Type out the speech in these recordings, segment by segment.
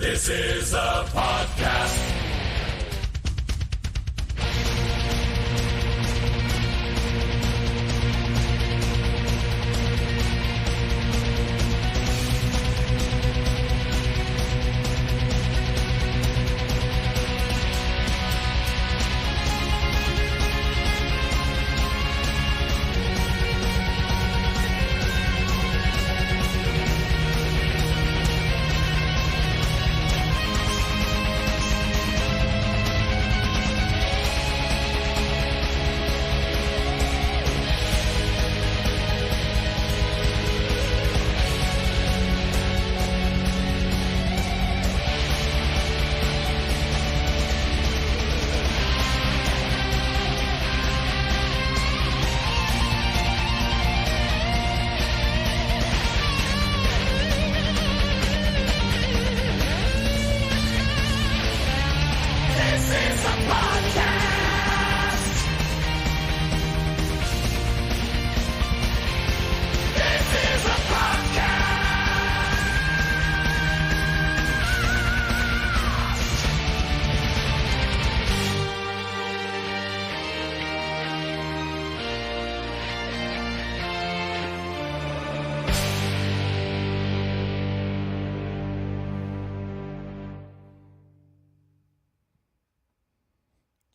This is a podcast.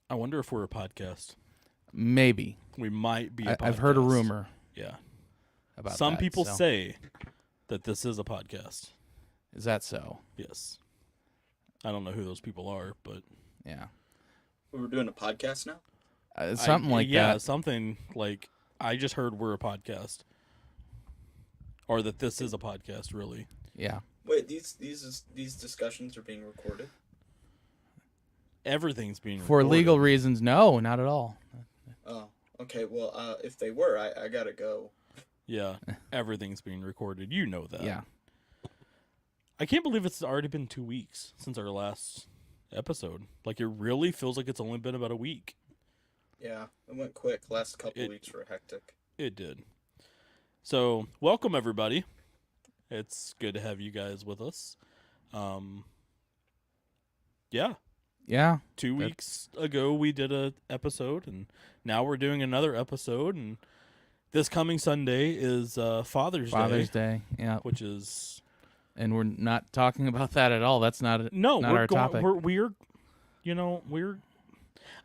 I wonder if we're a podcast. Maybe. We might be a podcast. I've heard a rumor. Yeah. About Some that, people so. say that this is a podcast. Is that so? Yes. I don't know who those people are, but... Yeah. We're doing a podcast now? Something like that. Yeah, something like... I just heard we're a podcast. Or that this is a podcast, really. Yeah. Wait, these discussions are being recorded? Everything's being For recorded. legal reasons, no, not at all. Oh, okay. Well, if they were, I gotta go. Yeah, everything's being recorded. You know that. Yeah. I can't believe it's already been 2 weeks since our last episode. Like, it really feels like it's only been about a week. Yeah, it went quick. Last couple weeks were hectic. It did. So, welcome everybody. It's good to have you guys with us. Yeah. Yeah. 2 weeks ago we did a episode, and now we're doing another episode, and this coming Sunday is Father's Day. Yeah. Which is... And we're not talking about that at all. That's not our topic.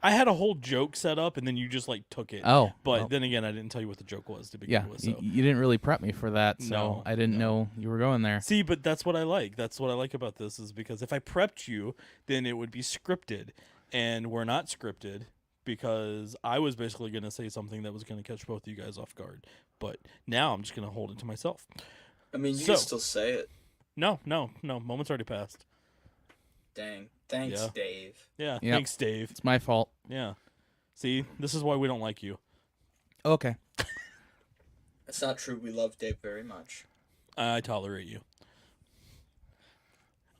I had a whole joke set up, and then you just took it. Oh, but then again, I didn't tell you what the joke was to begin with. So. You didn't really prep me for that, so No, I didn't know you were going there. See, but that's what I like. That's what I like about this, is because if I prepped you, then it would be scripted, and we're not scripted because I was basically going to say something that was going to catch both of you guys off guard. But now I'm just going to hold it to myself. I mean, you can still say it. No. Moment's already passed. Dang. Thanks, Dave. Yeah, Yep. Thanks, Dave. It's my fault. Yeah. See, this is why we don't like you. Okay. It's not true. We love Dave very much. I tolerate you.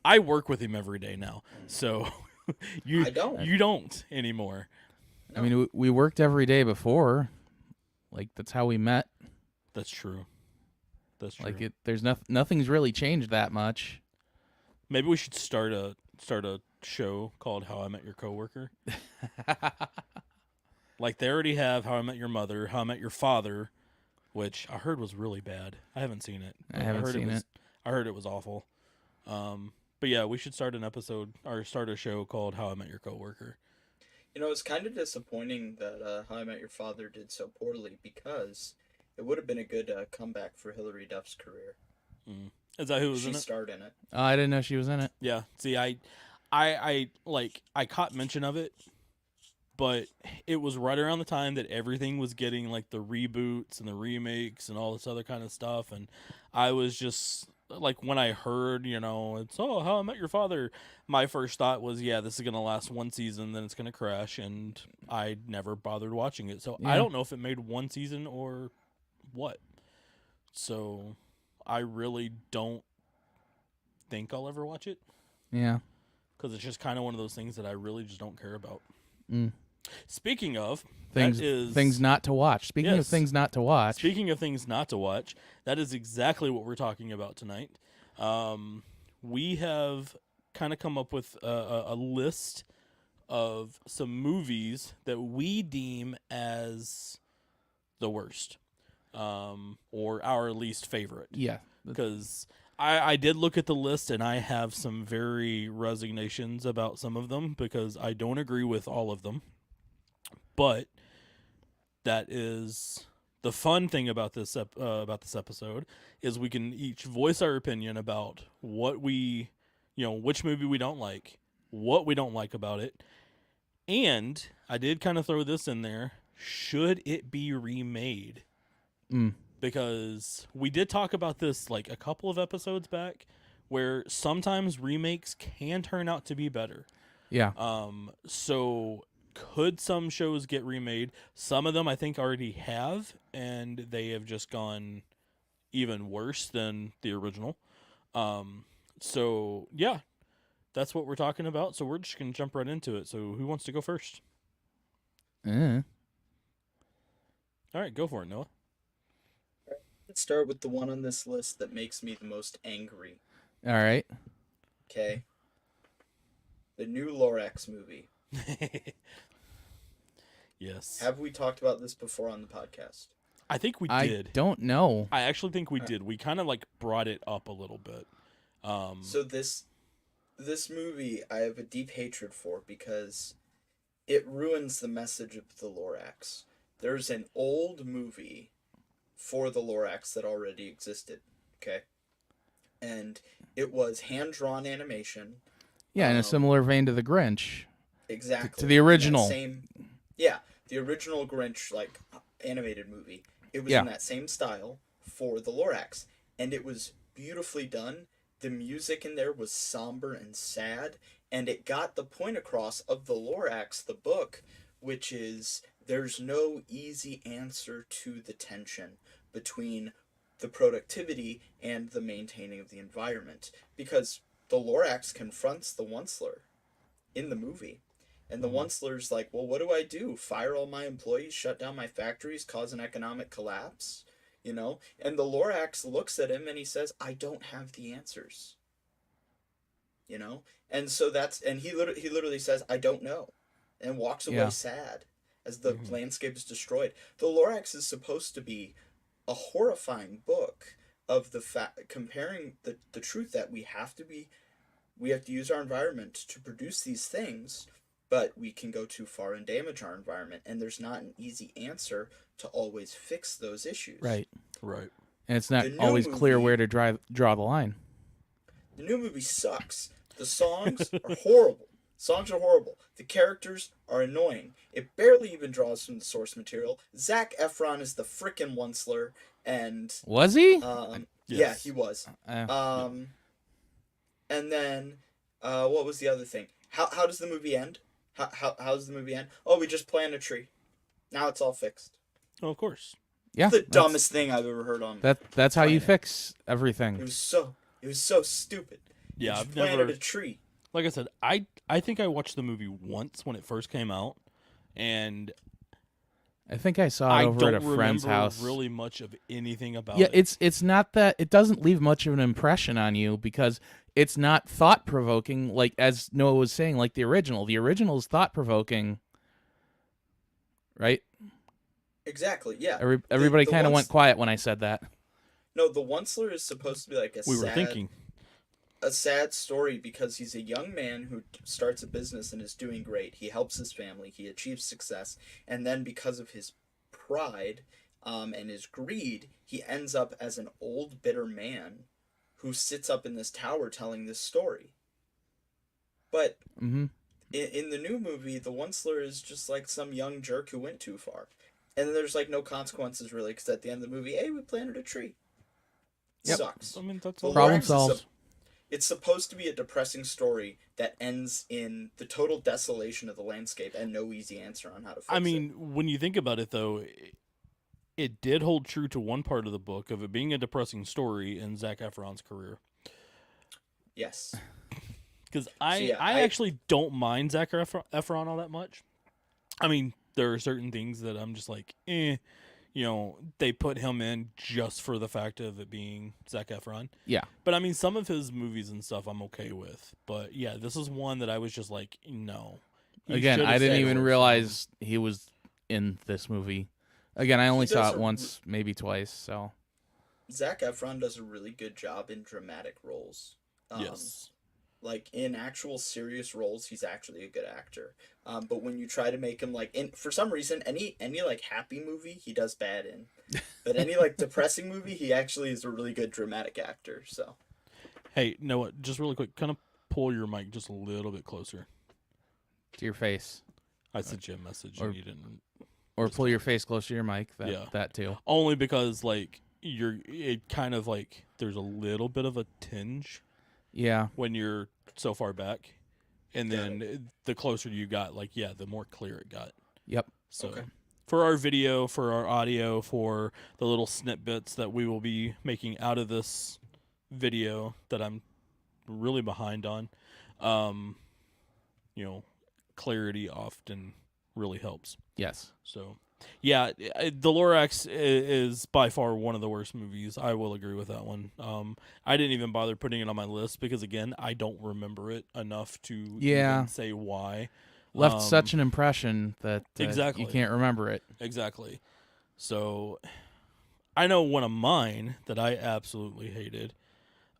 I work with him every day now, so I don't. You don't anymore. No. I mean, we worked every day before. Like, that's how we met. That's true. That's true. Like, there's nothing's really changed that much. Maybe we should start a show called How I Met Your Coworker. Like, they already have How I Met Your Mother, How I Met Your Father, which I heard was really bad. I haven't seen it. I haven't seen it. I heard it was awful. But yeah, we should start an episode or start a show called How I Met Your Coworker. You know, it's kind of disappointing that How I Met Your Father did so poorly, because it would have been a good comeback for Hilary Duff's career. Is that who was in it? She starred in it. Oh, I didn't know she was in it. Yeah. See, I caught mention of it, but it was right around the time that everything was getting like the reboots and the remakes and all this other kind of stuff, and I was just like, when I heard, it's How I Met Your Father, my first thought was, yeah, this is gonna last one season, then it's gonna crash, and I never bothered watching it. So Yeah. I don't know if it made one season or what. So I really don't think I'll ever watch it. Yeah. Because it's just kind of one of those things that I really just don't care about. Mm. Speaking of things not to watch. Speaking of things not to watch. Speaking of things not to watch, that is exactly what we're talking about tonight. We have kind of come up with a list of some movies that we deem as the worst, or our least favorite. Yeah. Because I did look at the list, and I have some very resignations about some of them because I don't agree with all of them. But that is the fun thing about this episode is we can each voice our opinion about what we, which movie we don't like, what we don't like about it. And I did kind of throw this in there. Should it be remade? Because we did talk about this like a couple of episodes back where sometimes remakes can turn out to be better. Yeah. So could some shows get remade? Some of them I think already have, and they have just gone even worse than the original. So yeah, that's what we're talking about. So we're just going to jump right into it. So who wants to go first? All right, go for it, Noah. Let's start with the one on this list that makes me the most angry. All right. Okay. The new Lorax movie. Yes. Have we talked about this before on the podcast? I think we did. I don't know. I actually think we did. We kind of like brought it up a little bit. So this movie I have a deep hatred for because it ruins the message of the Lorax. There's an old movie for the Lorax that already existed, okay? And it was hand-drawn animation. Yeah, in a similar vein to the Grinch. Exactly. To the original. The original Grinch, like, animated movie. It was Yeah. in that same style for the Lorax. And it was beautifully done. The music in there was somber and sad. And it got the point across of the Lorax, the book, which is there's no easy answer to the tension between the productivity and the maintaining of the environment. Because the Lorax confronts the Onceler in the movie. And the Onceler's like, well, what do I do? Fire all my employees, shut down my factories, cause an economic collapse? And the Lorax looks at him and he says, I don't have the answers. And so he literally says, I don't know. And walks away sad as the landscape is destroyed. The Lorax is supposed to be a horrifying book of comparing the truth that we have to use our environment to produce these things, but we can go too far and damage our environment, and there's not an easy answer to always fix those issues. Right. And it's not always clear where to draw the line. The new movie sucks. The songs are horrible. The characters are annoying. It barely even draws from the source material. Zac Efron is the frickin' Onceler, and was he? Yeah, Yes. he was. And then what was the other thing? How does the movie end? How does the movie end? Oh, we just plant a tree. Now it's all fixed. Oh, of course. Yeah. The dumbest thing I've ever heard on. That's how you fix everything. It was so stupid. Yeah, You I've just planted never. a tree. Like I said, I think I watched the movie once when it first came out, and I think I saw it I over don't at a friend's remember house. really much of anything about Yeah, it. it's not that it doesn't leave much of an impression on you because it's not thought provoking, like as Noah was saying, like the original. The original is thought provoking, right? Exactly. Yeah. Everybody The kind of Once- went quiet when I said that. No, the Onceler is supposed to be like a sad story because he's a young man who starts a business and is doing great. He helps his family. He achieves success. And then because of his pride and his greed, he ends up as an old, bitter man who sits up in this tower telling this story. But in the new movie, the Onceler is just like some young jerk who went too far. And there's like no consequences really because at the end of the movie, hey, we planted a tree. Yep. Sucks. I mean, that's The all. Problem Lorax is solved. It's supposed to be a depressing story that ends in the total desolation of the landscape and no easy answer on how to fix I mean, when you think about it, though, it did hold true to one part of the book of it being a depressing story in Zac Efron's career. Yes. Because I actually don't mind Zac Efron all that much. I mean, there are certain things that I'm just like, they put him in just for the fact of it being Zac Efron. Yeah. But I mean, some of his movies and stuff I'm okay with. But yeah, this is one that I was just like, no. You Again, should've I didn't stayed even away from realize he was in this movie. Again, I only He saw does it a- once, maybe twice. So Zac Efron does a really good job in dramatic roles. him. Yes. Like in actual serious roles, he's actually a good actor. But when you try to make him like, for some reason, any like happy movie he does bad in, but any like depressing movie he actually is a really good dramatic actor. So Hey, Noah, just really quick, kind of pull your mic just a little bit closer. to your face, I sent you a message Or- and you didn't. or pull your face close to your mic. Yeah. That too. Only because like it kind of like there's a little bit of a tinge Yeah. when you're so far back, and Got then the closer you got, like the more clear it got. Yep. So Okay. for our video, for our audio, for the little snippets that we will be making out of this video that I'm really behind on, clarity often really helps. Yes. So, yeah, The Lorax is by far one of the worst movies. I will agree with that one. I didn't even bother putting it on my list because, again, I don't remember it enough to even say why. Left such an impression that Exactly. you can't remember it. Exactly. So, I know one of mine that I absolutely hated.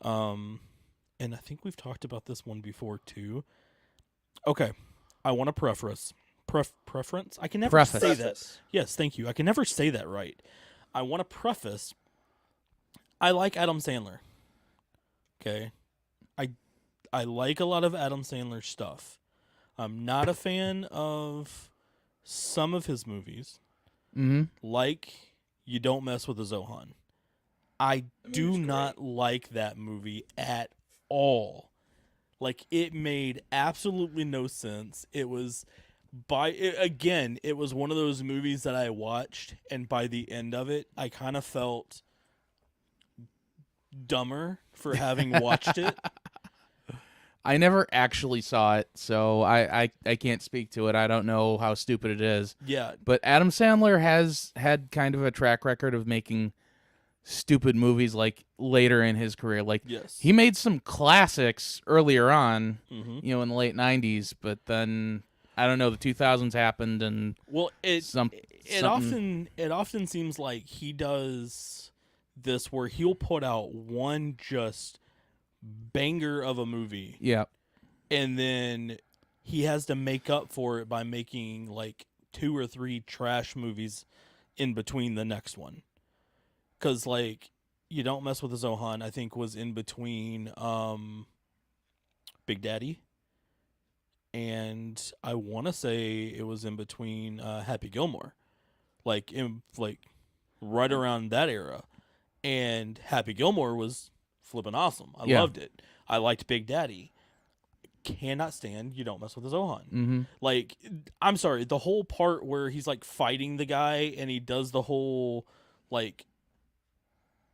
And I think we've talked about this one before, too. Okay. I want to preference. I can never Preface. say that. Yes, thank you. I can never say that right. I want to preface. I like Adam Sandler. Okay. I like a lot of Adam Sandler stuff. I'm not a fan of some of his movies. Mm-hmm. Like You Don't Mess with the Zohan. I do movie's not like that movie at all. Like, it made absolutely no sense. It was it was one of those movies that I watched, and by the end of it, I kind of felt dumber for having watched it. I never actually saw it, so I can't speak to it. I don't know how stupid it is. Yeah, But Adam Sandler has had kind of a track record of making stupid movies like later in his career. Like yes. he made some classics earlier on, Mhm. in the late 90s, but then I don't know, the 2000s happened and Well, it something- often seems like he does this where he'll put out one just banger of a movie, yeah. and then he has to make up for it by making like 2 or 3 trash movies in between the next one. Cuz like You Don't Mess with the Zohan, I think, was in between Big Daddy, and I want to say it was in between Happy Gilmore, like right around that era. And Happy Gilmore was flipping awesome. I Yeah. loved it. I liked Big Daddy. Cannot stand You Don't Mess with the Zohan. Mm-hmm. Like, I'm sorry, the whole part where he's like fighting the guy and he does the whole like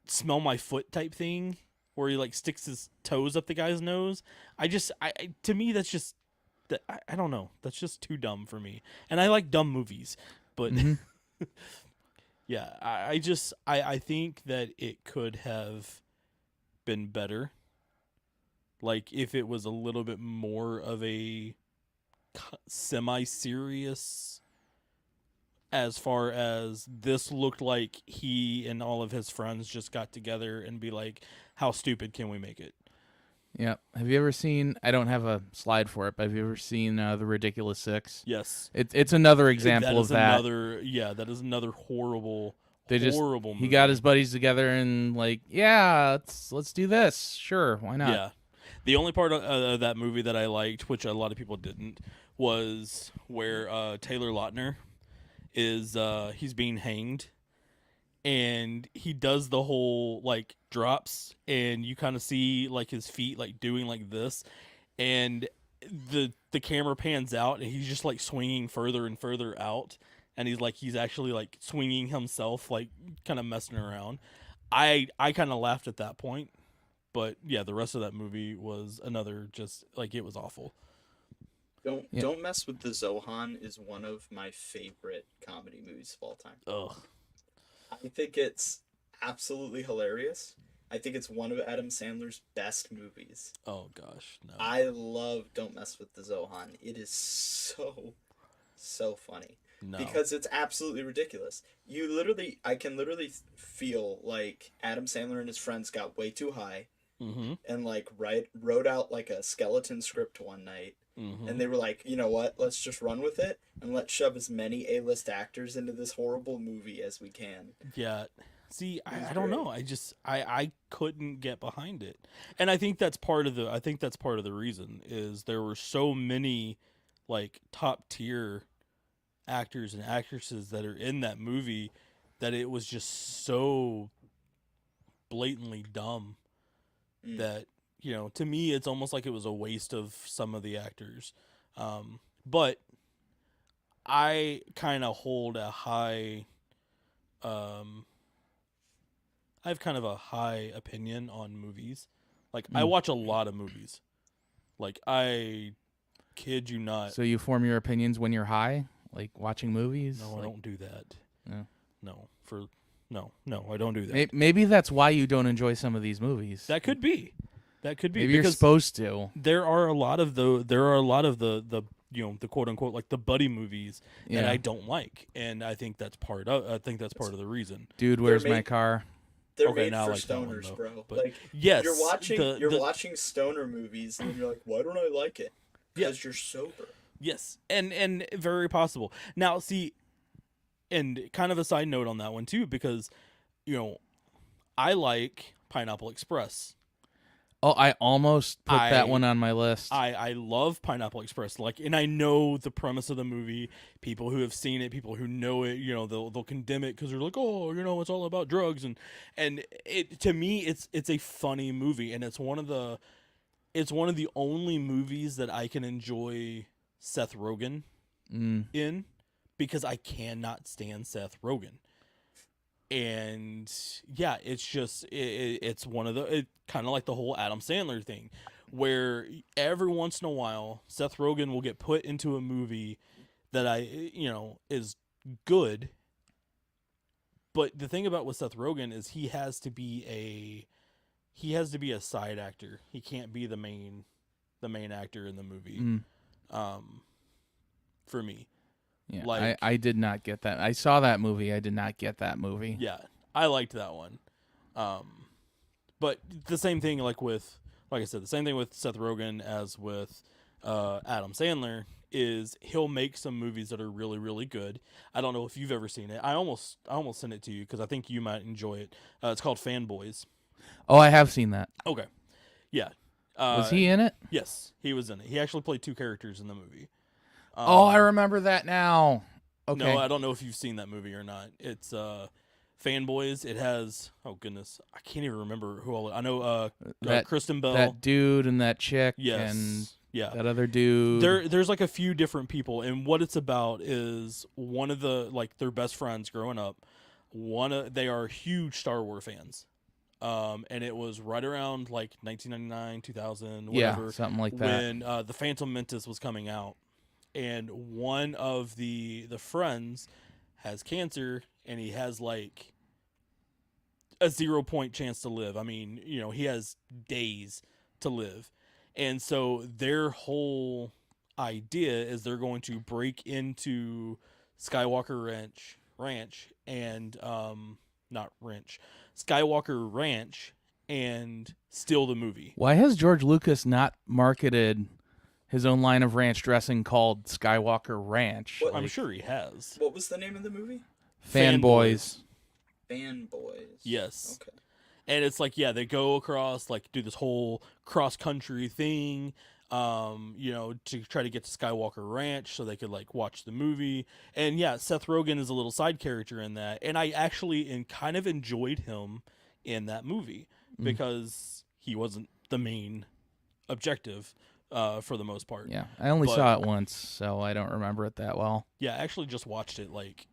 smell my foot type thing where he like sticks his toes up the guy's nose. To me that's just I don't know. That's just too dumb for me. And I like dumb movies, but Mm-hmm. yeah, I think that it could have been better. Like if it was a little bit more of a semi-serious, as far as this looked like he and all of his friends just got together and be like, how stupid can we make it? Yeah. Have you ever seen, I don't have a slide for it, but have you ever sseen The Ridiculous Six? Yes. It's another example of that. That is another horrible He movie. got his buddies together and like, yeah, let's do this. Sure, why not? Yeah. The only part of that movie that I liked, which a lot of people didn't, was where Taylor Lautner is he's being hanged, and he does the whole like drops, and you kind of see like his feet like doing like this, and the camera pans out, and he's just like swinging further and further out, and he's actually like swinging himself, like kind of messing around. I kind of laughed at that point. But yeah, the rest of that movie was another just like it was awful. Don't Mess with the Zohan is one of my favorite comedy movies of all time. Ugh. I think it's absolutely hilarious. I think it's one of Adam Sandler's best movies. Oh gosh, no. I love Don't Mess with the Zohan. It is so funny. No. Because it's absolutely ridiculous. I can literally feel like Adam Sandler and his friends got way too high Mm-hmm. and like wrote out like a skeleton script one night. Mm-hmm. And they were like, you know what? Let's just run with it and let's shove as many A-list actors into this horrible movie as we can. Yeah. See, was I don't great. know. I couldn't get behind it. And I think that's part of the reason is there were so many like top tier actors and actresses that are in that movie that it was just so blatantly dumb that, to me it's almost like it was a waste of some of the actors. But I kind of hold a high I have kind of a high opinion on movies. Like I watch a lot of movies. Like I kid you not. So you form your opinions when you're high, like watching movies? No, I don't do that. No. No, I don't do that. Maybe that's why you don't enjoy some of these movies. That could be. Maybe you're supposed to. There are a lot of the the quote unquote like the buddy movies that I don't like, and I think that's part of the reason. Dude, where's my car? They're Okay, made now I for like that one, stoners, though. bro. But Like yes, you're watching stoner movies and you're like, why don't I like it? Because you're sober. Yes, and very possible. Now, see, and kind of a side note on that one too, because I like Pineapple Express. Oh, I almost put that I- one on my list. I love Pineapple Express. Like, and I know the premise of the movie. People who have seen it, people who know it, they'll condemn it because they're like, oh, it's all about drugs, and it to me, it's a funny movie, and it's one of the only movies that I can enjoy Seth Rogen in, because I cannot stand Seth Rogen. And yeah, it's just it's one of the kind of like the whole Adam Sandler thing, where every once in a while Seth Rogen will get put into a movie that is good. But the thing about with Seth Rogen is he has to be a side actor. He can't be the main actor in the movie. For me. Yeah, like- I did not get that. I saw that movie. I did not get that movie. Yeah, I liked that one. But the same thing, like I said, the same thing with Seth Rogen as with Adam Sandler is he'll make some movies that are really, really good. I don't know if you've ever seen it. I almost sent it to you because I think you might enjoy it. It's called Fanboys. Oh, I have seen that. Okay, yeah. Was he in it? Yes, he was in it. He actually played two characters in the movie. Oh, I remember that now. Okay. No, I don't know if you've seen that movie or not. It's Fanboys. It has, oh goodness, I can't even remember who all. I know Kristen Bell, that dude and that chick, yes, and yeah, that other dude. There's like a few different people, and what it's about is one of the their best friends growing up. They are huge Star Wars fans. And it was right around like 1999, 2000, whatever. Yeah, something like that. When The Phantom Menace was coming out. And one of the friends has cancer, and he has like a 0-point chance to live. I mean, he has days to live. And so their whole idea is they're going to break into Skywalker Ranch and Skywalker Ranch and steal the movie. Why has George Lucas not marketed his own line of ranch dressing called Skywalker Ranch? What- I'm sure he has. What was the name of the movie? Fanboys. Fanboys. Yes. Okay. And it's like, yeah, they go across, like, do this whole cross-country thing, to try to get to Skywalker Ranch so they could, like, watch the movie. And, yeah, Seth Rogen is a little side character in that. And I actually kind of enjoyed him in that movie because he wasn't the main objective for the most part. Yeah, I only But- saw it once, so I don't remember it that well. Yeah, I actually just watched it, like,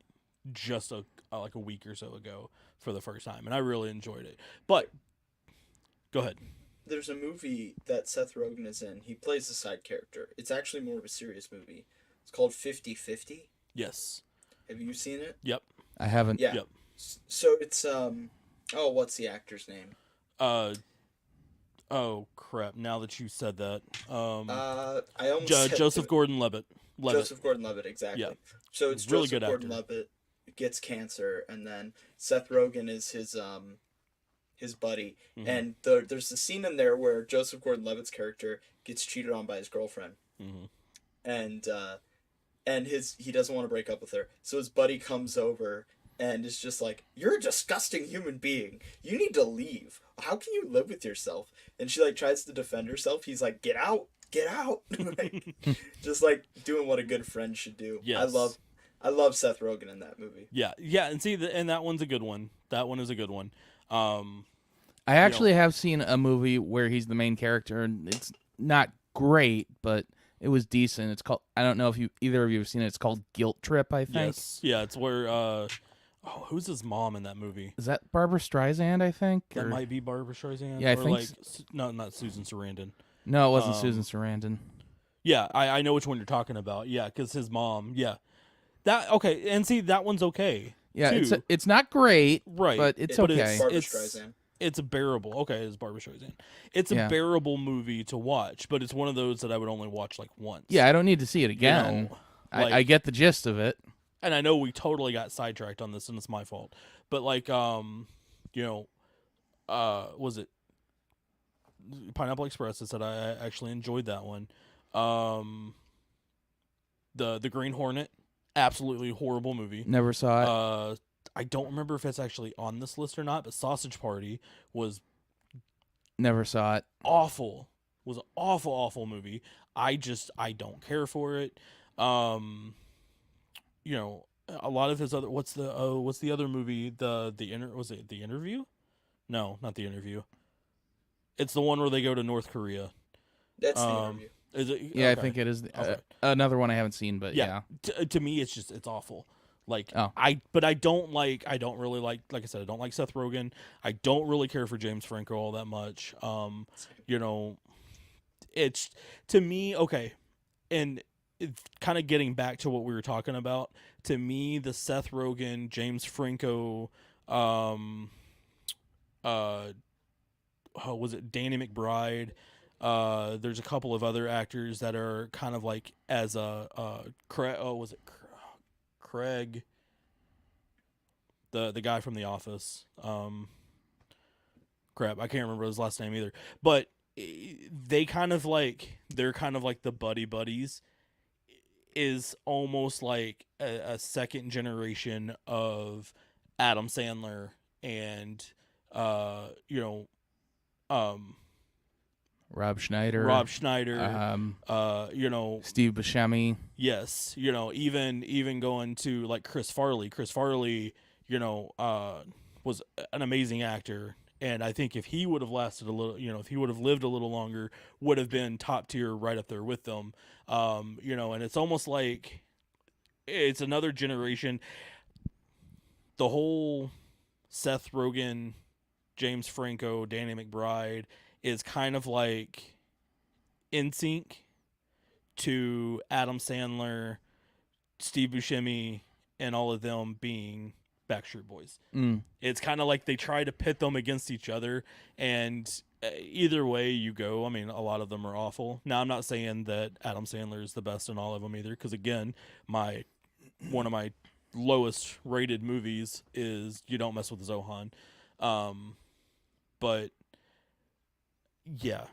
just a week or so ago for the first time, and I really enjoyed it. But go ahead. There's a movie that Seth Rogen is in. He plays a side character. It's actually more of a serious movie. It's called 50-50. Yes. Have you seen it? Yep. I haven't. Yeah. Yep. So it's what's the actor's name? Uh, oh crap! Now that you said that, I almost said Joseph Gordon-Levitt. Joseph Gordon-Levitt, Yeah, exactly. So it's really Joseph good actor. Gordon-Levitt gets cancer, and then Seth Rogen is his buddy. Mhm. And there's a scene in there where Joseph Gordon-Levitt's character gets cheated on by his girlfriend, Mhm. and he doesn't want to break up with her. So his buddy comes over and is just like, "You're a disgusting human being. You need to leave. How can you live with yourself?" And she like tries to defend herself. He's like, "Get out, get out!" Like, just like doing what a good friend should do. Yes. I love Seth Rogen in that movie. Yeah, and see, and that one's a good one. That one is a good one. I actually have seen a movie where he's the main character, and it's not great, but it was decent. It's called, I don't know if either of you have seen it. It's called Guilt Trip, I think. Yes, yeah, it's where who's his mom in that movie? Is that Barbara Streisand, I think? That Or- might be Barbara Streisand. Yeah, I or think like no, not Susan Sarandon. No, it wasn't Susan Sarandon. Yeah, I know which one you're talking about. Yeah, because his mom. Yeah, that okay, and see that one's okay. Yeah, too. it's not great, Right, but it's but okay. Barbara It's Streisand. it's a bearable. Okay, it's Barbara Streisand. It's a Yeah. bearable movie to watch, but it's one of those that I would only watch like once. Yeah, I don't need to see it You again. know, like- I get the gist of it. and I know we totally got sidetracked on this, and it's my fault. But like, was it Pineapple Express? I said I actually enjoyed that one. The Green Hornet, absolutely horrible movie. Never saw it. I don't remember if it's actually on this list or not, but Sausage Party was Never saw it. awful. Was an awful movie. I don't care for it. A lot of his other what's the other movie? Was it The Interview? No, not The Interview. It's the one where they go to North Korea. That's the interview. Is it? Yeah, Okay. I think it is Okay. another one I haven't seen, but yeah. To me, it's awful. Like Oh. I don't really like I said, I don't like Seth Rogen. I don't really care for James Franco all that much. It's to me okay, and kind of getting back to what we were talking about. To me, the Seth Rogen, James Franco, was it Danny McBride? There's a couple of other actors that are kind of like as was it Craig? The guy from The Office. Crap, I can't remember his last name either. But they're kind of like the buddies. Is almost like a second generation of Adam Sandler and Rob Schneider. Steve Buscemi. Yes, even going to like Chris Farley. Chris Farley, was an amazing actor, and I think if he would have lasted a little, if he would have lived a little longer, would have been top tier right up there with them. And it's almost like it's another generation. The whole Seth Rogen, James Franco, Danny McBride is kind of like in sync to Adam Sandler, Steve Buscemi, and all of them being Backstreet Boys. It's kind of like they try to pit them against each other, and either way you go, I mean, a lot of them are awful. Now, I'm not saying that Adam Sandler is the best in all of them either, because again, one of my lowest rated movies is You Don't Mess with Zohan. But yeah,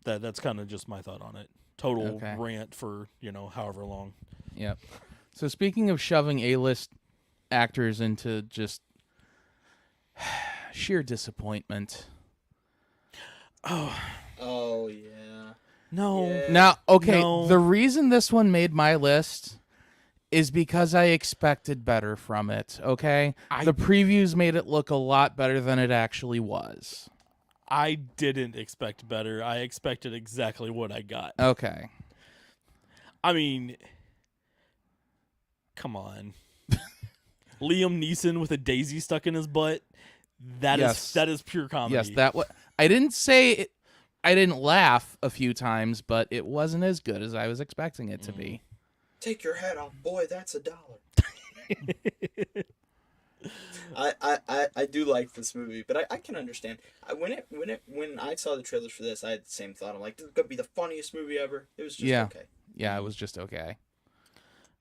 that's kind of just my thought on it. Total rant for, however long. Yep. So speaking of shoving A-list actors into just sheer disappointment. Oh yeah. No. Yeah. Now, okay, No. the reason this one made my list is because I expected better from it, okay? The previews made it look a lot better than it actually was. I didn't expect better. I expected exactly what I got. Okay. I mean, come on. Liam Neeson with a daisy stuck in his butt. That is pure comedy. Yes, I didn't say it, I didn't laugh a few times, but it wasn't as good as I was expecting it to be. Take your hat off, boy. That's $1. I do like this movie, but I can understand. When I saw the trailers for this, I had the same thought. I'm like, this is gonna be the funniest movie ever. It was just Yeah. okay. Yeah, it was just okay.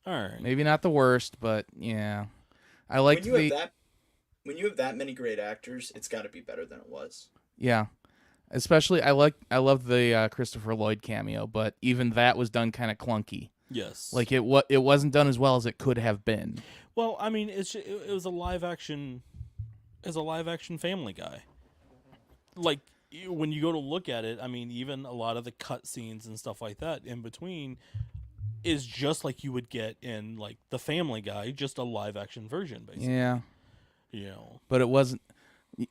All right. Maybe not the worst, but yeah. I liked When you have that many great actors, it's got to be better than it was. Yeah. Especially I love the Christopher Lloyd cameo, but even that was done kind of clunky. Yes. Like it wasn't done as well as it could have been. Well, I mean, it was a live action Family Guy. Like when you go to look at it, I mean, even a lot of the cut scenes and stuff like that in between is just like you would get in like the Family Guy, just a live action version, basically. Yeah. You know. But it wasn't.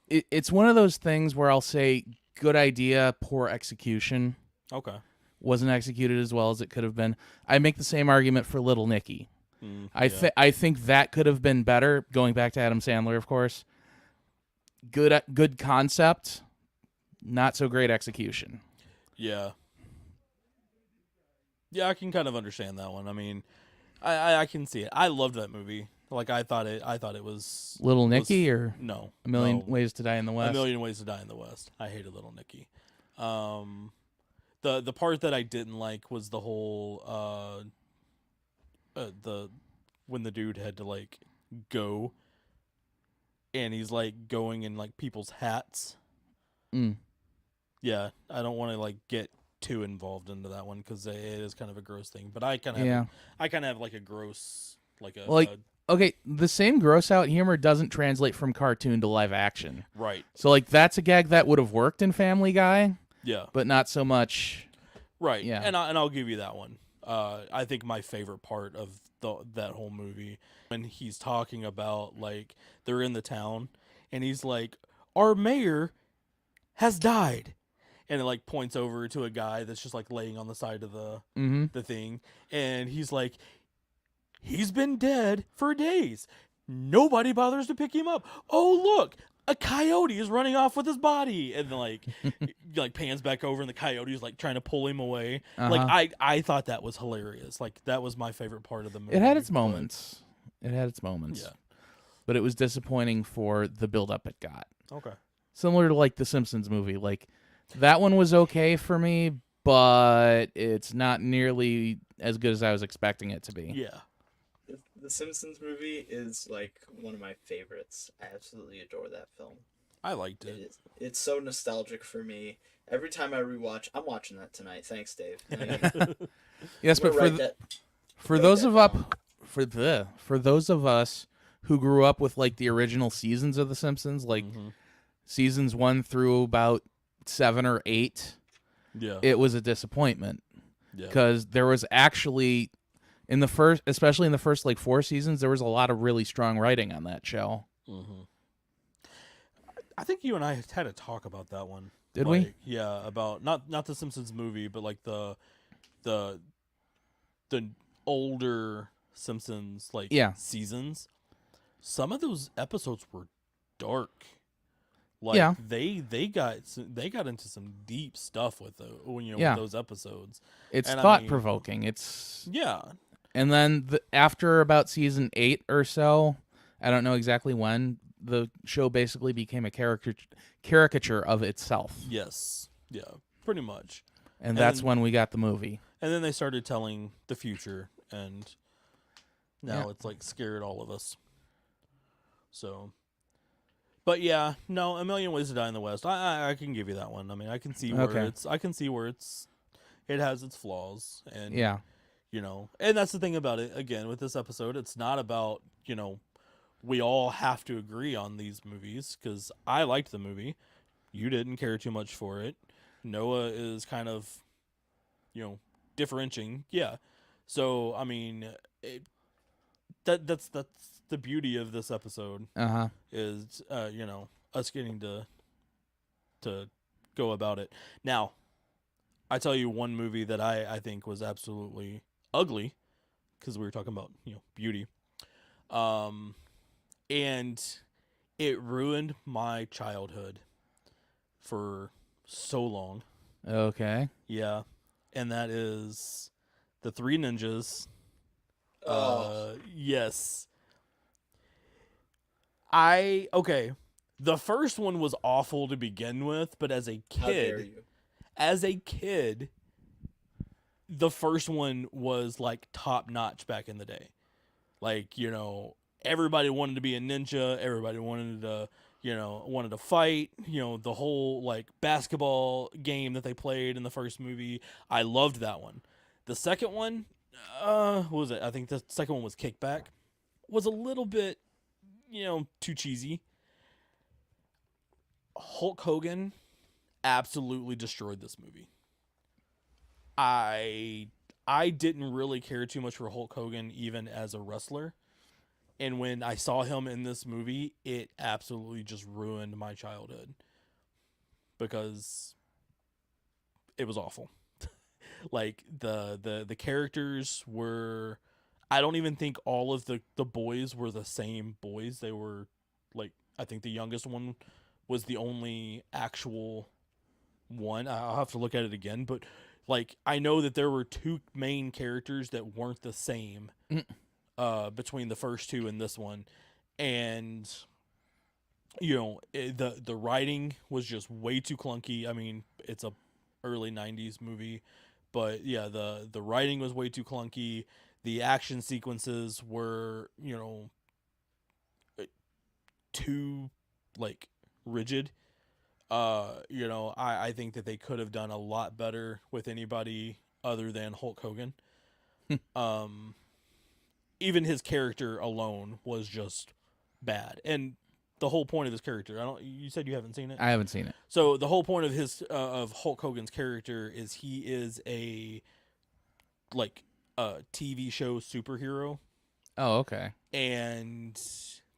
It's one of those things where I'll say good idea, poor execution. Okay. Wasn't executed as well as it could have been. I make the same argument for Little Nicky. I think that could have been better. Going back to Adam Sandler, of course. Good concept, not so great execution. Yeah. Yeah, I can kind of understand that one. I mean, I can see it. I loved that movie. Like I thought it was Little Nicky or no A Million Ways to Die in the West. A Million Ways to Die in the West. I hated Little Nicky. The part that I didn't like was the whole when the dude had to like go and he's like going in like people's hats. Yeah, I don't want to like get too involved into that one because it is kind of a gross thing. But I kind of have like a gross okay, the same gross out humor doesn't translate from cartoon to live action. Right. So like that's a gag that would have worked in Family Guy. Yeah. But not so much. Right. Yeah. And I'll give you that one. I think my favorite part of that whole movie when he's talking about like they're in the town and he's like, our mayor has died. And it like points over to a guy that's just like laying on the side of the thing. And he's like, he's been dead for days. Nobody bothers to pick him up. Oh, look, a coyote is running off with his body. And then like pans back over and the coyote is like trying to pull him away. Like I thought that was hilarious. Like that was my favorite part of the movie. It had its moments. Yeah. But it was disappointing for the build up it got. Okay. Similar to like the Simpsons movie. Like that one was okay for me, but it's not nearly as good as I was expecting it to be. Yeah. The Simpsons movie is like one of my favorites. I absolutely adore that film. I liked it. It's so nostalgic for me. Every time I rewatch, I'm watching that tonight. Thanks, Dave. Yes, but for those of us who grew up with like the original seasons of The Simpsons, like seasons 1 through about 7 or 8, it was a disappointment because there was actually especially in the first like 4 seasons, there was a lot of really strong writing on that show. I think you and I had a talk about that one. Did we? Yeah, about not the Simpsons movie, but like the older Simpsons seasons. Some of those episodes were dark. Like they got into some deep stuff with with those episodes. It's thought provoking. And then after about season 8 or so, I don't know exactly when, the show basically became a caricature of itself. Yes. Yeah, pretty much. And that's when we got the movie. And then they started telling the future, and now it's like scared all of us. So, but yeah, no, A Million Ways to Die in the West. I can give you that one. I mean, I can see where it has its flaws, and and that's the thing about it. Again, with this episode, it's not about we all have to agree on these movies because I liked the movie, you didn't care too much for it. Noah is kind of differentiating, So I mean, that's the beauty of this episode. Is us getting to go about it. Now, I tell you one movie that I think was absolutely ugly because we were talking about beauty, and it ruined my childhood for so long. Okay. Yeah, and that is The Three Ninjas. Yes. Okay. The first one was awful to begin with, but as a How dare kid, you? the first one was like top notch back in the day. Like, everybody wanted to be a ninja, everybody wanted to fight, the whole like basketball game that they played in the first movie. I loved that one. The second one, what was it? I think the second one was Kickback. Was a little bit, too cheesy. Hulk Hogan absolutely destroyed this movie. I didn't really care too much for Hulk Hogan even as a wrestler. And when I saw him in this movie, it absolutely just ruined my childhood because it was awful. Like the characters were, I don't even think all of the boys were the same boys. They were like, I think the youngest one was the only actual one. I'll have to look at it again, but like I know that there were two main characters that weren't the same between the first two and this one, and the writing was just way too clunky. I mean, it's a early 90s movie, but yeah, the writing was way too clunky. The action sequences were, too like rigid. I think that they could have done a lot better with anybody other than Hulk Hogan. Even his character alone was just bad. And the whole point of his character, you said you haven't seen it? I haven't seen it. So the whole point of his of Hulk Hogan's character is he is a TV show superhero. Oh, okay. And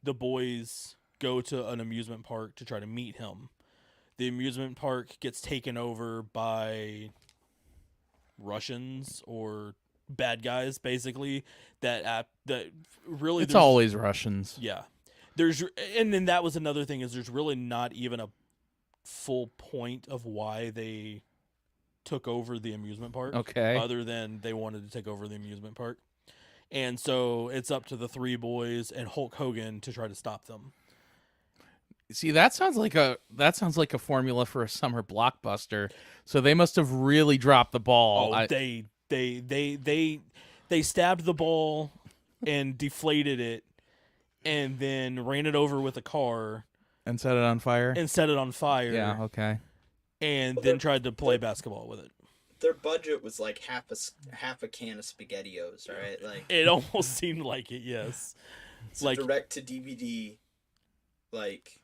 the boys go to an amusement park to try to meet him. The amusement park gets taken over by Russians or bad guys, basically. That really, it's always Russians. Yeah, and then that was another thing, is there's really not even a full point of why they took over the amusement park. Okay. Other than they wanted to take over the amusement park, and so it's up to the three boys and Hulk Hogan to try to stop them. See, that sounds like a formula for a summer blockbuster. So they must have really dropped the ball. Oh, they stabbed the ball and deflated it, and then ran it over with a car and set it on fire. Yeah, okay. And then tried to play basketball with it. Their budget was like half a can of SpaghettiOs, right? Like it almost seemed like it. Yes, it's like direct to DVD, like.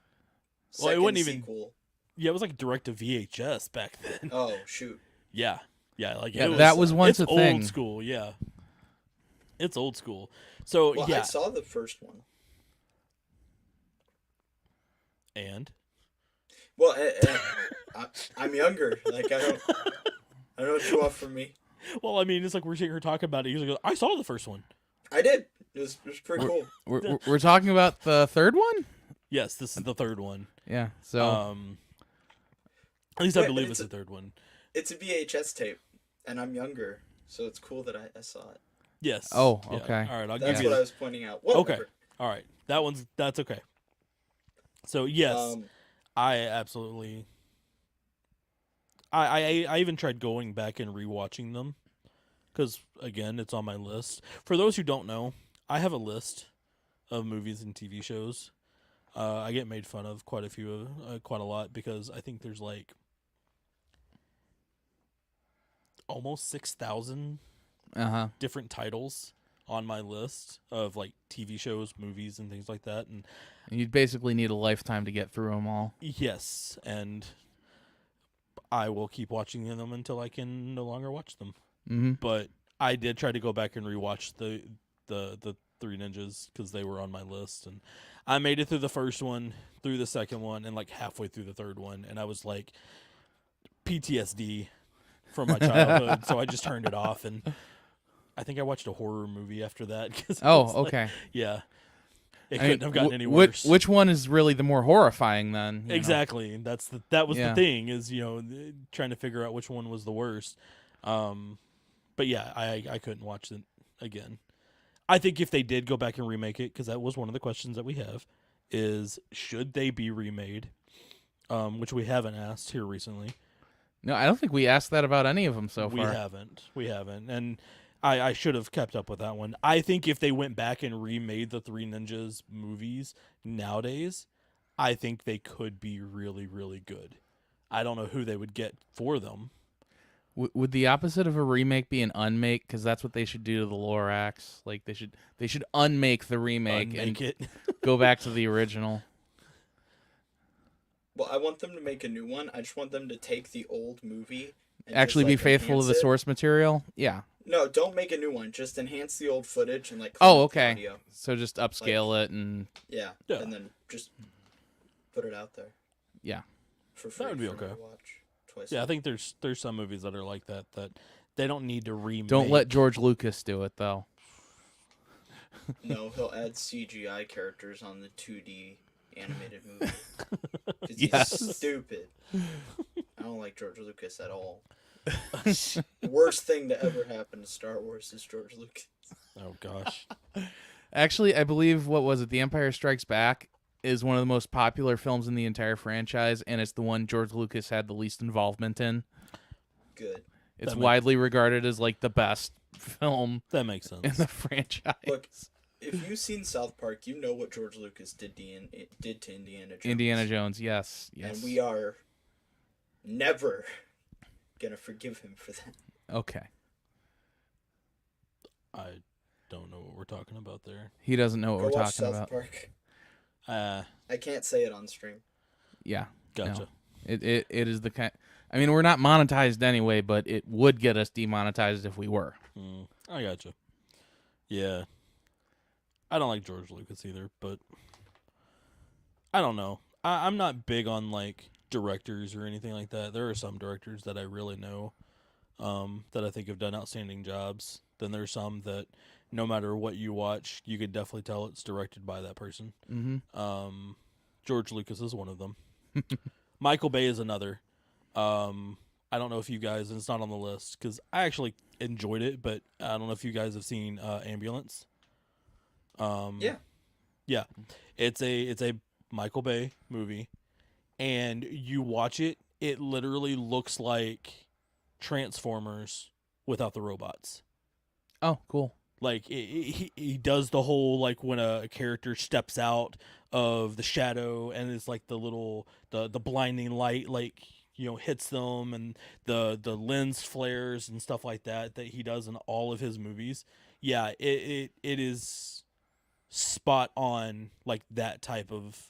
Well, it wasn't even. Sequel. Yeah, it was like direct to VHS back then. Oh shoot. Yeah, like that was once a thing. Old school. Yeah, it's old school. So well, yeah, I saw the first one. And. Well, I'm younger. Like I don't know what you want from me. Well, I mean, it's like we're sitting here talking about it. He's like, I saw the first one. I did. It was pretty cool. We're talking about the third one? Yes, this is the third one. Yeah. So at least I believe it's the third one. It's a VHS tape, and I'm younger, so it's cool that I saw it. Yes. Oh, yeah. okay. All right, that's what I was pointing out. Whatever. Okay. All right. That's okay. So yes, I absolutely. I even tried going back and rewatching them, because again, it's on my list. For those who don't know, I have a list of movies and TV shows. I get made fun of quite a lot, because I think there's like almost 6,000 different titles on my list of like TV shows, movies, and things like that. And you'd basically need a lifetime to get through them all. Yes, and I will keep watching them until I can no longer watch them. Mm-hmm. But I did try to go back and rewatch the Three Ninjas, because they were on my list, and I made it through the first one, through the second one, and like halfway through the third one, and I was like PTSD from my childhood, so I just turned it off, and I think I watched a horror movie after that. Okay. Yeah. It couldn't have gotten any worse. Which one is really the more horrifying then? Exactly. That was the thing, is, trying to figure out which one was the worst. But yeah, I couldn't watch it again. I think if they did go back and remake it, because that was one of the questions that we have, is, should they be remade? Which we haven't asked here recently. No, I don't think we asked that about any of them so far. We haven't. And I should have kept up with that one. I think if they went back and remade the Three Ninjas movies nowadays, I think they could be really, really good. I don't know who they would get for them. Would the opposite of a remake be an unmake? Because that's what they should do to the Lorax. Like they should unmake the remake and go back to the original. Well, I want them to make a new one. I just want them to take the old movie and actually just, be like, faithful to the enhance it. source material. Yeah. No, don't make a new one. Just enhance the old footage and like. Oh, clean up the okay. audio. So just upscale it and Yeah, Yeah. and then just put it out there yeah. for free. That would be for me okay. to watch twice. Yeah, I think there's some movies that are like that they don't need to remake. Don't let George Lucas do it though. No, he'll add CGI characters on the 2D animated movie. 'Cause Yes. he's stupid. I don't like George Lucas at all. Worst thing to ever happen to Star Wars is George Lucas. Oh gosh. Actually, I believe The Empire Strikes Back is one of the most popular films in the entire franchise, and it's the one George Lucas had the least involvement in. Good. It's widely regarded as like the best film That makes sense. in the franchise. Look, if you've seen South Park, you know what George Lucas did to Indiana Jones. Indiana Jones, yes. And we are never gonna forgive him for that. Okay. I don't know what we're talking about there. He doesn't know what Go we're watch talking South about. Park. I can't say it on stream. Yeah. Gotcha. No. It is the kind. I mean, we're not monetized anyway, but it would get us demonetized if we were. I gotcha. Yeah. I don't like George Lucas either, but I don't know. I'm not big on like directors or anything like that. There are some directors that I really know that I think have done outstanding jobs. Then there's some that no matter what you watch, you could definitely tell it's directed by that person. Mm-hmm. George Lucas is one of them. Michael Bay is another. I don't know if you guys, and it's not on the list because I actually enjoyed it, but I don't know if you guys have seen Ambulance. Yeah. Yeah, it's a Michael Bay movie, and you watch it. It literally looks like Transformers without the robots. Oh, cool. Like he does the whole like when a character steps out of the shadow and it's like the little the blinding light like hits them and the lens flares and stuff like that he does in all of his movies. Yeah, it is spot on like that type of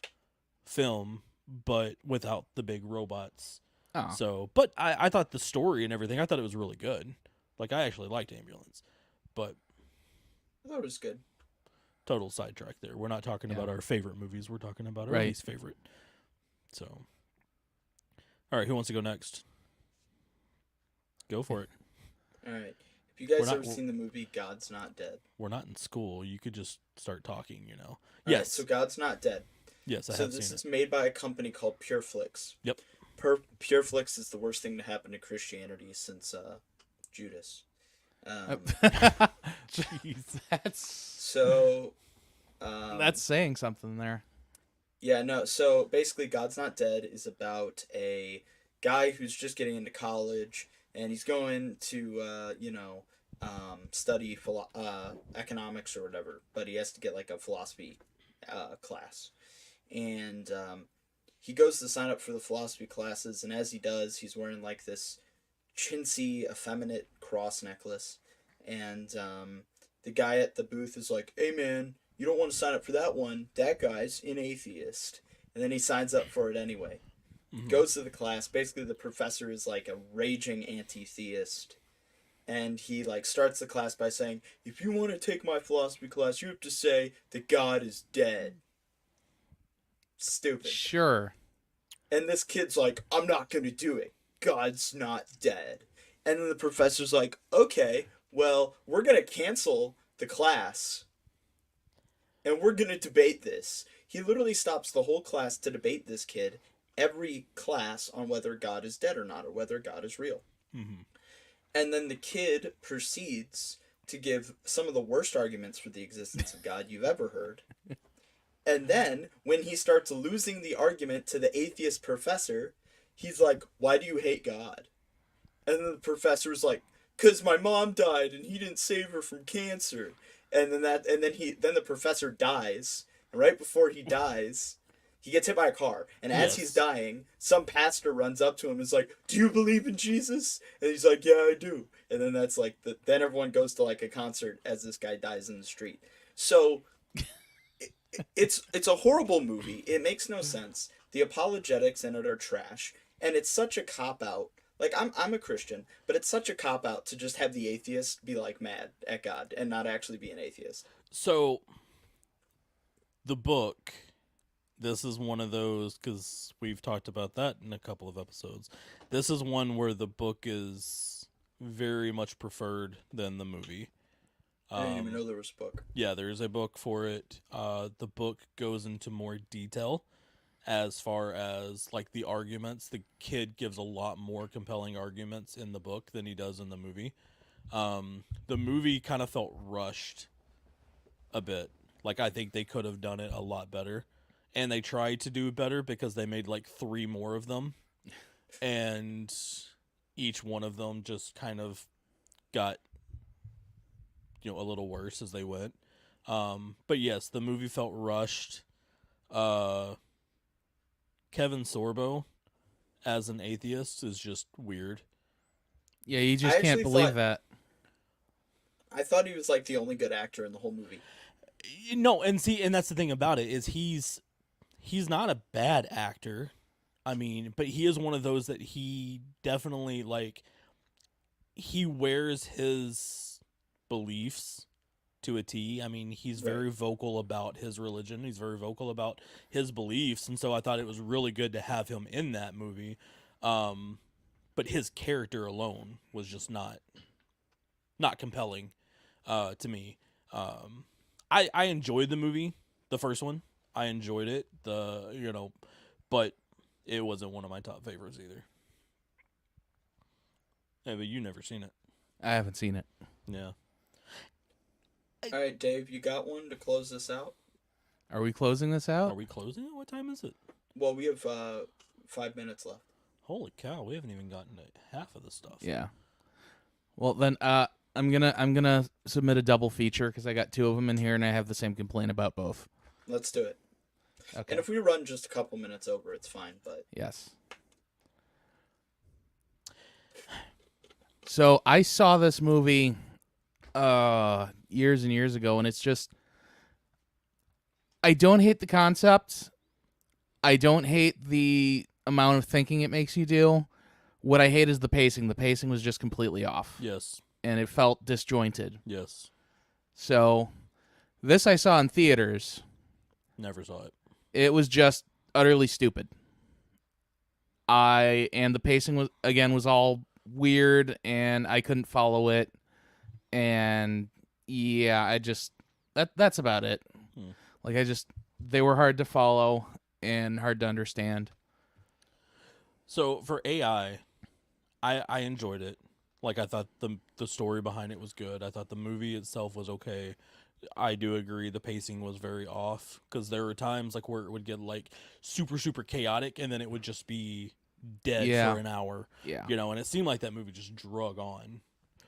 film, but without the big robots. Oh. So, but I thought the story and everything, I thought it was really good. Like I actually liked Ambulance, but I thought it was good. total sidetrack there. We're not talking about our favorite movies. We're talking about our Right. least favorite. So, all right, who wants to go next? Go for it. All right. Have you guys We're ever not- seen the movie God's Not Dead? We're not in school. You could just start talking, All Yes. right, so God's Not Dead. Yes, I So have this seen is it. made by a company called Pureflix. Yep. Pureflix is the worst thing to happen to Christianity since Judas. Jeez. So. That's saying something there. Yeah, no. So basically, God's Not Dead is about a guy who's just getting into college, and he's going to, study economics or whatever. But he has to get like a philosophy class, and he goes to sign up for the philosophy classes. And as he does, he's wearing like this chintzy, effeminate cross necklace, and the guy at the booth is like, "Hey, man. You don't want to sign up for that one. That guy's an atheist." And then he signs up for it anyway. Mm-hmm. Goes to the class. Basically, the professor is like a raging anti-theist. And he like starts the class by saying, "If you want to take my philosophy class, you have to say that God is dead." Stupid. Sure. And this kid's like, "I'm not going to do it. God's not dead." And then the professor's like, "Okay, well, we're going to cancel the class. And we're going to debate this." He literally stops the whole class to debate this kid, every class, on whether God is dead or not, or whether God is real. Mm-hmm. And then the kid proceeds to give some of the worst arguments for the existence of God you've ever heard. And then, when he starts losing the argument to the atheist professor, he's like, why do you hate God? And then the professor's like, because my mom died and he didn't save her from cancer. And then then the professor dies. And right before he dies, he gets hit by a car. And as he's dying, some pastor runs up to him and is like, do you believe in Jesus? And he's like, yeah, I do. And then that's like, then everyone goes to like a concert as this guy dies in the street. So it's a horrible movie. It makes no sense. The apologetics in it are trash. And it's such a cop-out. Like, I'm a Christian, but it's such a cop-out to just have the atheist be, like, mad at God and not actually be an atheist. So, the book, this is one of those, because we've talked about that in a couple of episodes. This is one where the book is very much preferred than the movie. I didn't even know there was a book. Yeah, there is a book for it. The book goes into more detail as far as like the arguments. The kid gives a lot more compelling arguments in the book than he does in the movie. The movie kind of felt rushed a bit. Like, I think they could have done it a lot better, and they tried to do better because they made like 3 more of them, and each one of them just kind of got, a little worse as they went. But yes, the movie felt rushed. Kevin Sorbo as an atheist is just weird. Yeah, you just can't believe that. I thought he was like the only good actor in the whole movie. No, and that's the thing about it is he's not a bad actor. I mean, but he is one of those that he definitely like he wears his beliefs to a T. I mean, he's very vocal about his religion. He's very vocal about his beliefs, and so I thought it was really good to have him in that movie. But his character alone was just not compelling to me. I enjoyed the movie, the first one. I enjoyed it. But it wasn't one of my top favorites either. Yeah, but you never seen it. I haven't seen it. Yeah. All right, Dave, you got one to close this out? Are we closing this out? Are we closing it? What time is it? Well, we have 5 minutes left. Holy cow, we haven't even gotten to half of the stuff. Yeah. Well, then I'm gonna submit a double feature because I got 2 of them in here and I have the same complaint about both. Let's do it. Okay. And if we run just a couple minutes over, it's fine. But yes. So I saw this movie years and years ago, and it's just I don't hate the concept. I don't hate the amount of thinking it makes you do. What I hate is the pacing. The pacing was just completely off. Yes. And it felt disjointed. Yes. So this I saw in theaters. Never saw it. It was just utterly stupid. And the pacing was all weird, and I couldn't follow it. And yeah, that's about it. Like they were hard to follow and hard to understand. So for AI, I enjoyed it. Like, I thought the story behind it was good. I thought the movie itself was okay. I do agree the pacing was very off because there were times like where it would get like super, super chaotic and then it would just be dead for an hour. Yeah. And it seemed like that movie just drug on.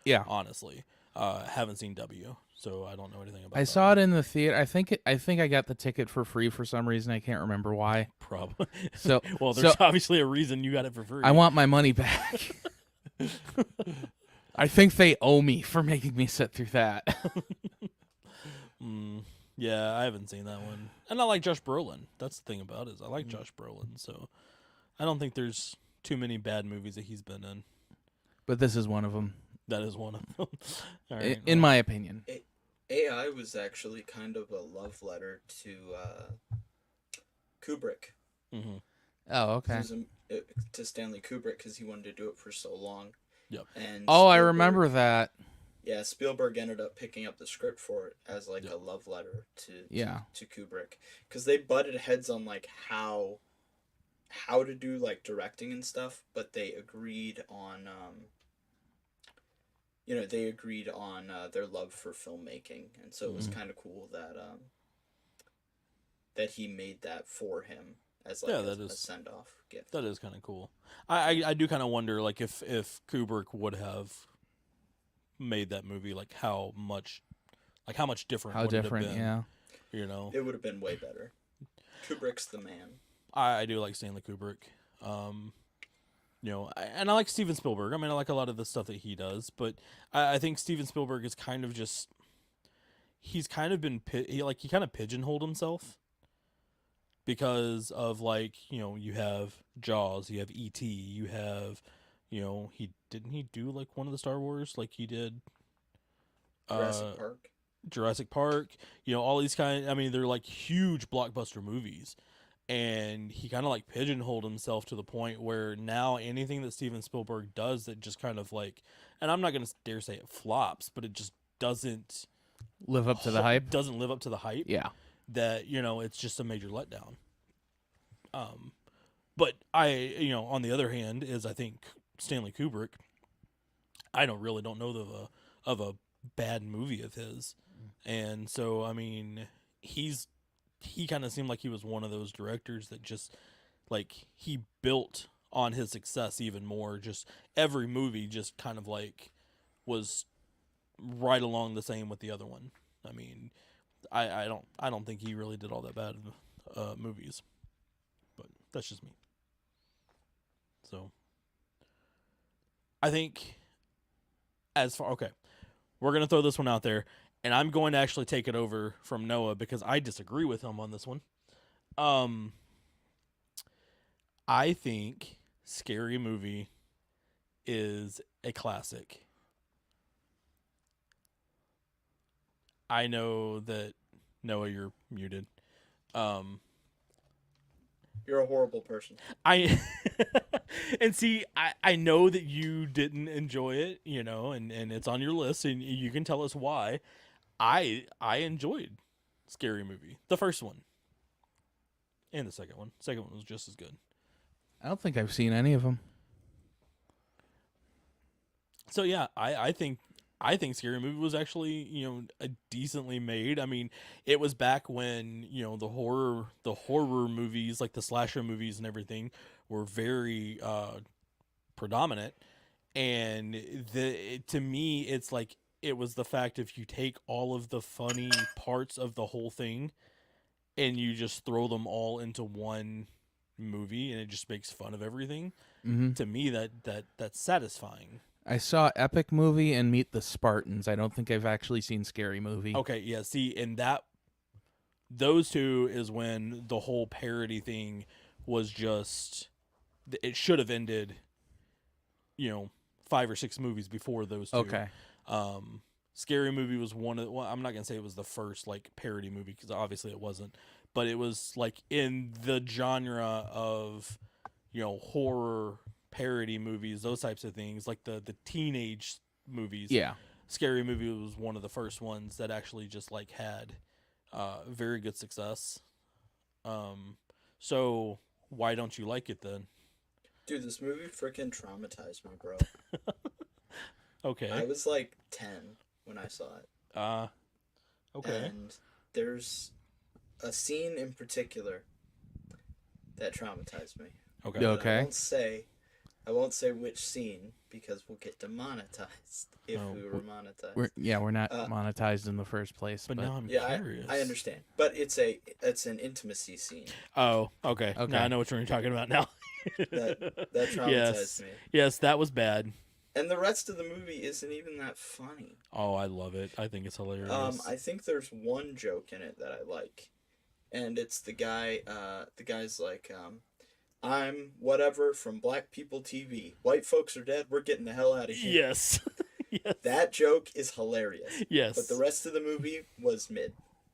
Yeah. Honestly. Haven't seen W, so I don't know anything about it. I saw it in the theater. I think I got the ticket for free for some reason. I can't remember why. Probably. So well, there's obviously a reason you got it for free. I want my money back. I think they owe me for making me sit through that. Yeah, I haven't seen that one. And I like Josh Brolin. That's the thing about it. I like Josh Brolin, so I don't think there's too many bad movies that he's been in. But this is one of them. That is one of them. All right, in my opinion. AI was actually kind of a love letter to Kubrick. Mm-hmm. Oh, okay. To Stanley Kubrick because he wanted to do it for so long. Yep. And I remember that. Yeah, Spielberg ended up picking up the script for it as like a love letter to Kubrick because they butted heads on like how to do like directing and stuff, but they agreed on their love for filmmaking, and so it was kind of cool that that he made that for him as like a send off gift. That is kind of cool. I do kind of wonder like if Kubrick would have made that movie, like how much different would it have been? Yeah. You know, it would have been way better. Kubrick's the man. I do like Stanley Kubrick. You know, and I like Steven Spielberg. I mean, I like a lot of the stuff that he does, but I think Steven Spielberg is kind of just he's kind of been he kind of pigeonholed himself because of like, you know, you have Jaws, you have E.T., you have, you know, he do like one of the Star Wars, like he did Jurassic Park, you know, all these I mean, they're like huge blockbuster movies. And he kind of like pigeonholed himself to the point where now anything that Steven Spielberg does that just kind of like, and I'm not going to dare say it flops, but it just doesn't live up to the hype. Doesn't live up to the hype. Yeah. That, you know, it's just a major letdown. But you know, on the other hand, is I think Stanley Kubrick, I don't know of a bad movie of his. And so, I mean, he kind of seemed like he was one of those directors that just, like, he built on his success even more. Just every movie just kind of, like, was right along the same with the other one. I mean, I don't think he really did all that bad movies. But that's just me. So, I think okay, we're going to throw this one out there. And I'm going to actually take it over from Noah because I disagree with him on this one. I think Scary Movie is a classic. I know that, Noah, you're muted. You're a horrible person. And see, I know that you didn't enjoy it, you know, and it's on your list, and you can tell us why. I enjoyed Scary Movie, the first one, and the second one. Second one was just as good. I don't think I've seen any of them. So yeah, I think Scary Movie was actually, you know, a decently made. I mean, it was back when, you know, the horror movies, like the slasher movies and everything, were very predominant, and to me, it's like. It was the fact if you take all of the funny parts of the whole thing and you just throw them all into one movie and it just makes fun of everything. Mm-hmm. To me, that's satisfying. I saw Epic Movie and Meet the Spartans. I don't think I've actually seen Scary Movie. Okay, yeah. See, and those two is when the whole parody thing was just. It should have ended, you know, 5 or 6 movies before those two. Okay. Scary Movie was one of. Well, I'm not gonna say it was the first like parody movie because obviously it wasn't, but it was like in the genre of, you know, horror parody movies, those types of things, like the teenage movies. Yeah. Scary Movie was one of the first ones that actually just like had very good success. So why don't you like it then? Dude, this movie freaking traumatized me, bro. Okay. I was like 10 when I saw it. Okay. And there's a scene in particular that traumatized me. Okay. But Okay. I won't say which scene because we'll get demonetized if we were monetized. We're not monetized in the first place. But now I'm curious. I understand. But it's an intimacy scene. Oh, okay. Now I know what you're talking about now. that traumatized me. Yes, that was bad. And the rest of the movie isn't even that funny. Oh, I love it. I think it's hilarious. I think there's one joke in it that I like. And it's the guy's like, I'm whatever from Black People TV. White folks are dead. We're getting the hell out of here. Yes. Yes. That joke is hilarious. Yes. But the rest of the movie was mid.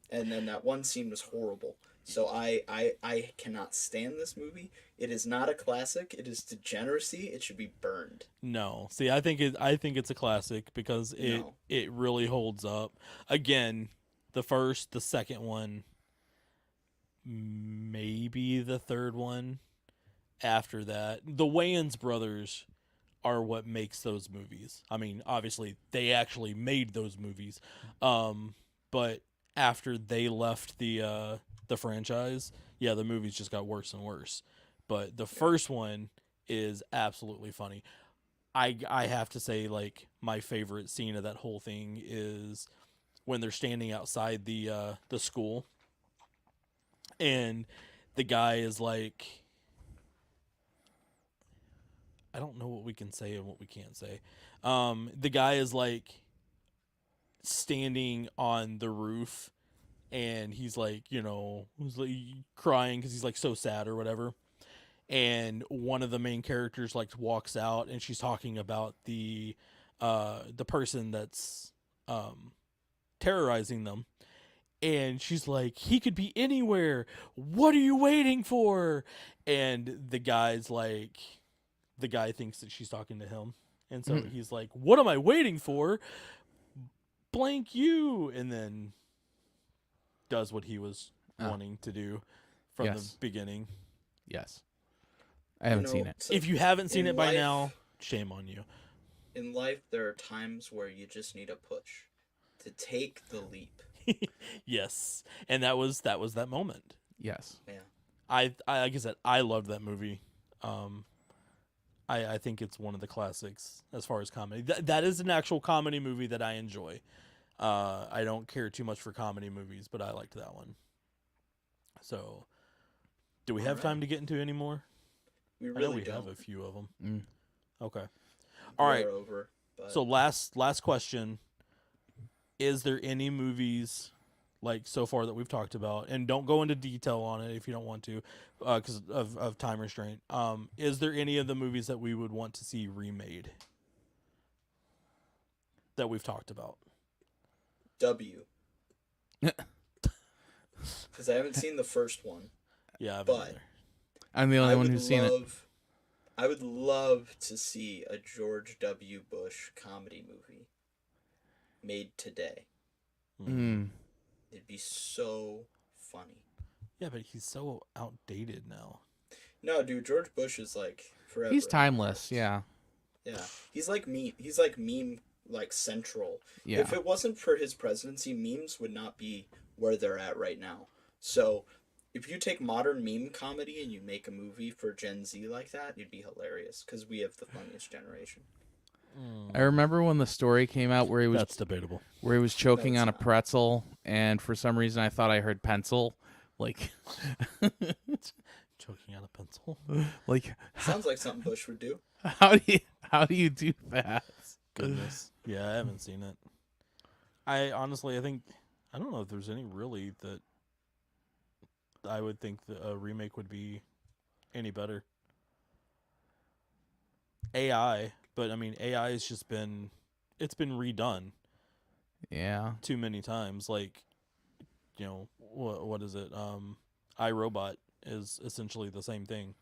And then that one scene was horrible. So I cannot stand this movie. It is not a classic. It is degeneracy. It should be burned. No. See, I think it's a classic because it really holds up. Again, the first, the second one, maybe the third one. After that, the Wayans brothers are what makes those movies. I mean, obviously they actually made those movies. But after they left the the franchise, yeah, the movies just got worse and worse. But the first one is absolutely funny. I have to say, like, my favorite scene of that whole thing is when they're standing outside the school, and the guy is like, I don't know what we can say and what we can't say. The guy is like standing on the roof, and he's like, he's like crying because he's like so sad or whatever. And one of the main characters like walks out, and she's talking about the person that's terrorizing them. And she's like, he could be anywhere. What are you waiting for? And the guy thinks that she's talking to him. And so he's like, what am I waiting for? Blank you. And then does what he was wanting to do from the beginning. Yes. I haven't seen it. If you haven't seen it by now, shame on you. In life, there are times where you just need a push to take the leap. Yes, and that was that moment. Yes. Yeah. I like I said, I loved that movie. I think it's one of the classics as far as comedy. That is an actual comedy movie that I enjoy. I don't care too much for comedy movies, but I liked that one. So, do we have time to get into any more? We really have a few of them. Okay. All right. Over, but... So last question. Is there any movies like so far that we've talked about, and don't go into detail on it if you don't want to, because of time restraint. Is there any of the movies that we would want to see remade that we've talked about? W. Because I haven't seen the first one. Yeah, but I'm the only one who's seen it. I would love to see a George W. Bush comedy movie made today. It'd be so funny. Yeah, but he's so outdated now. No, dude, George Bush is like forever. He's timeless, yeah. Yeah. He's like meme like central. Yeah. If it wasn't for his presidency, memes would not be where they're at right now. So if you take modern meme comedy and you make a movie for Gen Z like that, it'd be hilarious because we have the funniest generation. I remember when the story came out where he was That's debatable. Where he was choking on a pretzel, and for some reason I thought I heard pencil, like choking on a pencil. Like sounds like something Bush would do. How do you do that? Goodness. Yeah, I haven't seen it. I honestly, I don't know if there's any really that I would think that a remake would be any better. AI, but I mean AI has just been redone. Yeah. Too many times. Like, what is it? iRobot is essentially the same thing.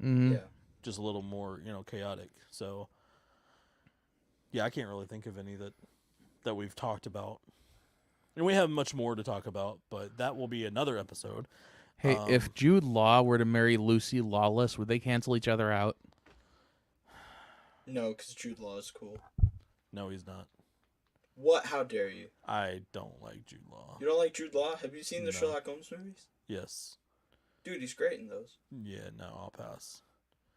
Mm-hmm. Yeah. Just a little more, chaotic. So yeah, I can't really think of any that we've talked about. And we have much more to talk about, but that will be another episode. Hey, if Jude Law were to marry Lucy Lawless, would they cancel each other out? No, because Jude Law is cool. No, he's not. What? How dare you? I don't like Jude Law. You don't like Jude Law? Have you seen the Sherlock Holmes movies? Yes. Dude, he's great in those. Yeah, no, I'll pass.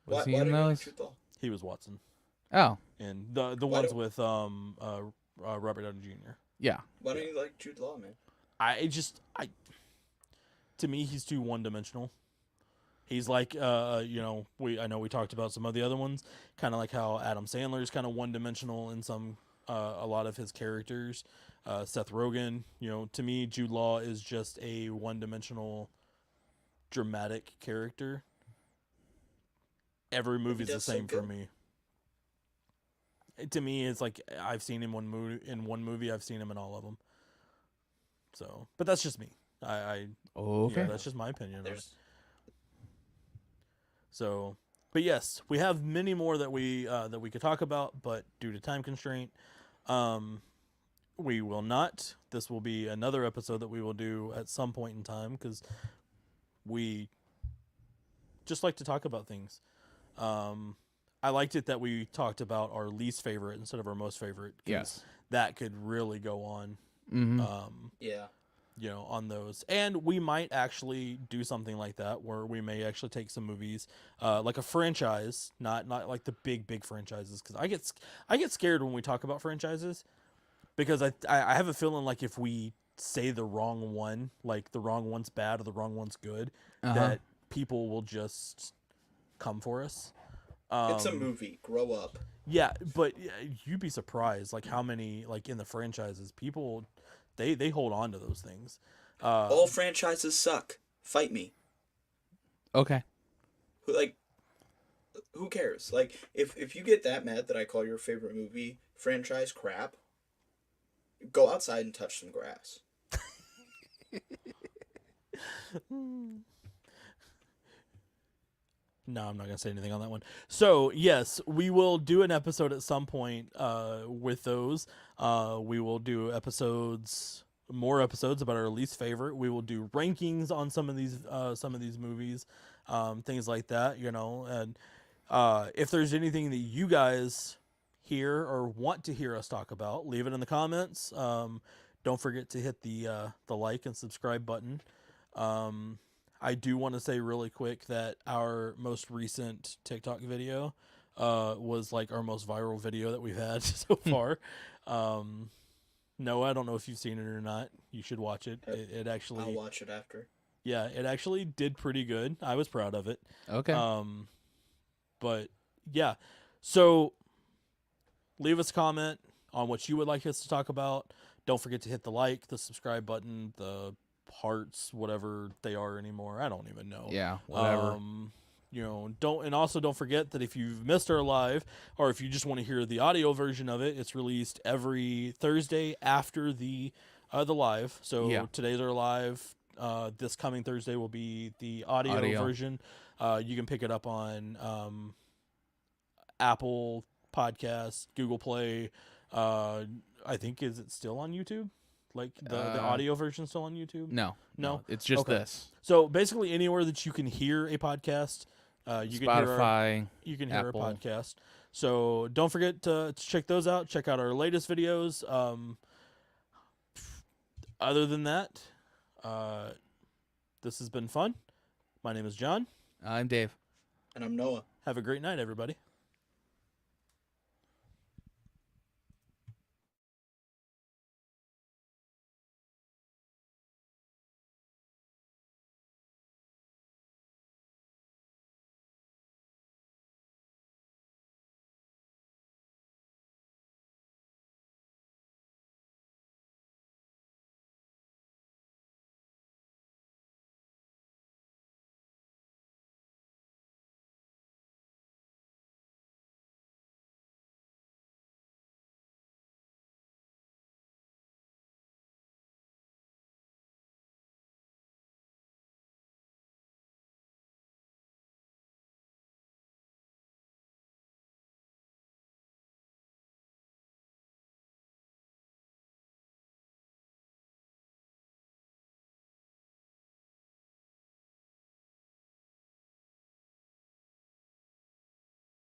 Was he why in do you like those? Jude Law? He was Watson. Oh. And the ones with Robert Downey Jr. Yeah. Why don't you like Jude Law, man? To me, he's too one-dimensional. He's like, I know we talked about some of the other ones, kind of like how Adam Sandler is kind of one-dimensional in a lot of his characters. Seth Rogen, to me, Jude Law is just a one-dimensional, dramatic character. Every movie's the same for me. To me, it's like I've seen him in one movie. I've seen him in all of them. So, but that's just me. Okay. That's just my opinion. So, but yes, we have many more that we could talk about, but due to time constraint, we will not. This will be another episode that we will do at some point in time because we just like to talk about things. I liked it that we talked about our least favorite instead of our most favorite. Yes, that could really go on. Mm-hmm. Yeah. on those. And we might actually do something like that where we may actually take some movies, like a franchise, not like the big franchises, because I get scared when we talk about franchises, because I have a feeling like if we say the wrong one, like the wrong one's bad or the wrong one's good, that people will just come for us. It's a movie. Grow up. Yeah, but you'd be surprised, like how many, like in the franchises, people they hold on to those things. All franchises suck. Fight me. Okay. Who cares? Like, if you get that mad that I call your favorite movie franchise crap, go outside and touch some grass. No, I'm not going to say anything on that one. So, yes, we will do an episode at some point with those. We will do more episodes about our least favorite. We will do rankings on some of these movies, things like that, And if there's anything that you guys hear or want to hear us talk about, leave it in the comments. Don't forget to hit the like and subscribe button. I do want to say really quick that our most recent TikTok video was like our most viral video that we've had so far. Noah, I don't know if you've seen it or not. You should watch it. It actually, I'll watch it after. Yeah, it actually did pretty good. I was proud of it. Okay. But yeah, so leave us a comment on what you would like us to talk about. Don't forget to hit the like, the subscribe button, the hearts, whatever they are anymore. I don't even know. Yeah, whatever. Don't forget that if you've missed our live, or if you just want to hear the audio version of it, it's released every Thursday after the live. So today's our live. This coming Thursday will be the audio version. You can pick it up on Apple Podcasts, Google Play. I think, is it still on YouTube? Like the audio version still on YouTube? No. It's just this. So basically, anywhere that you can hear a podcast, you Spotify, can hear Apple. our podcast. So don't forget to check those out. Check out our latest videos. Other than that, this has been fun. My name is John. I'm Dave. And I'm Noah. Have a great night, everybody.